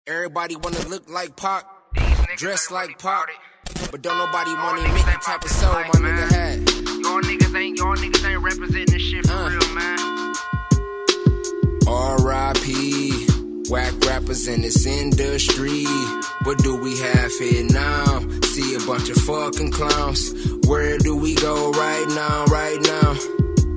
Everybody wanna look like Pac, dress like Pac, but don't nobody wanna admit the type of soul my nigga had. Y'all niggas ain't representing this shit for real, man. R.I.P. Whack rappers in this industry. What do we have here now? See a bunch of fucking clowns. Where do we go right now, right now?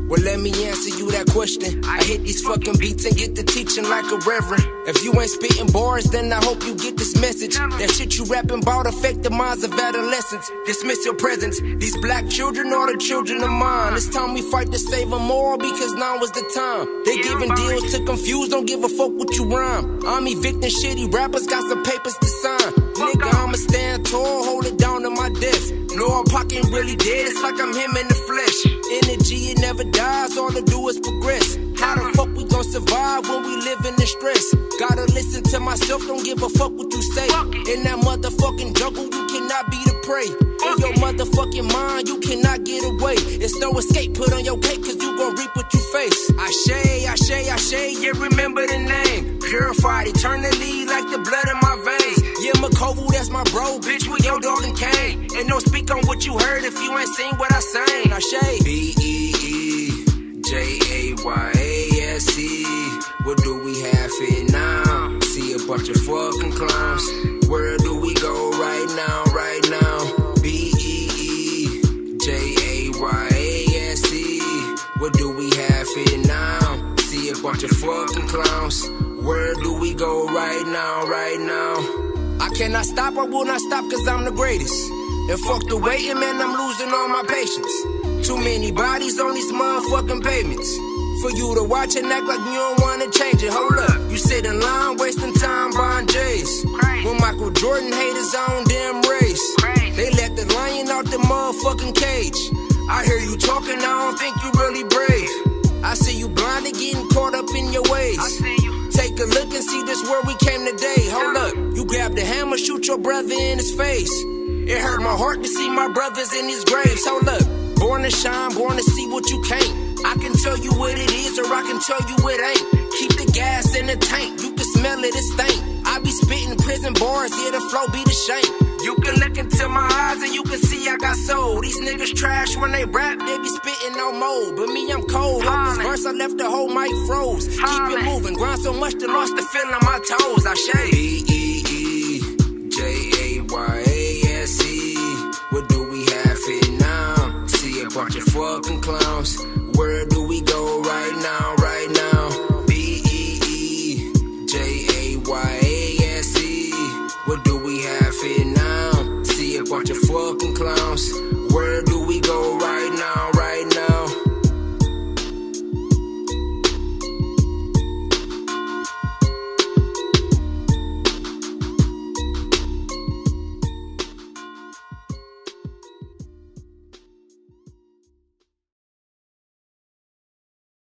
Well, let me answer you that question. I hit these fucking beats and get to teaching like a reverend. If you ain't spitting bars, then I hope you get this message. That shit you rapping about affect the minds of adolescents. Dismiss your presence. These black children are the children of mine. It's time we fight to save them all because now is the time. They giving deals to confuse, don't give a fuck what you rhyme. I'm evicting shitty rappers, got some papers to sign. Nigga, I'ma stand tall, hold it down to my death. Lord Pac ain't really dead, it's like I'm him in the flesh. Energy, it never dies, all I do is progress. How the fuck we gon' survive when we live in the stress? Gotta listen to myself, don't give a fuck what you say. In that motherfucking jungle, you cannot be the prey. In your motherfucking mind, you cannot get away. It's no escape, put on your cape, cause you gon' reap what you face. Ashe, yeah, remember the name. Purified eternally like the blood in my veins. Yeah, Makovu, that's my bro, bitch, with your dog and cane. And don't speak on what you heard if you ain't seen what I sang. Ashe. B-E-E-J-A-Y-A-S-E. What do we have here now? See a bunch of fucking clowns. Where do we go right now, right now? B-E-E-J-A-Y-A-S-E. What do we have here now? See a bunch of fucking clowns. Where do we go right now, right now? I cannot stop, I will not stop cause I'm the greatest. And fuck the waiting, man, I'm losing all my patience. Too many bodies on these motherfucking pavements. For you to watch and act like you don't wanna change it. Hold up, you sit in line wasting time buying J's. When Michael Jordan hate his own damn race. They let the lion out the motherfucking cage. I hear you talking, I don't think you really brave. I see you blind and getting caught up in your ways. I see you. Take a look and see this where we came today. Hold up, you grab the hammer, shoot your brother in his face. It hurt my heart to see my brothers in his graves. Hold up, born to shine, born to see what you can't. I can tell you what it is or I can tell you it ain't. Keep the gas in the tank, you can smell it, it stink. I be spitting prison bars, yeah, the flow be the shame. You can look into my eyes and you can see I got soul. These niggas trash when they rap, they be spitting no mold. But me, I'm cold. Off this verse, I left the whole mic froze. Keep it moving, grind so much they lost the feel on my toes. Ashe. B-E-E-J-A-Y-A-S-E. What do we have here now? See a bunch of fucking clowns.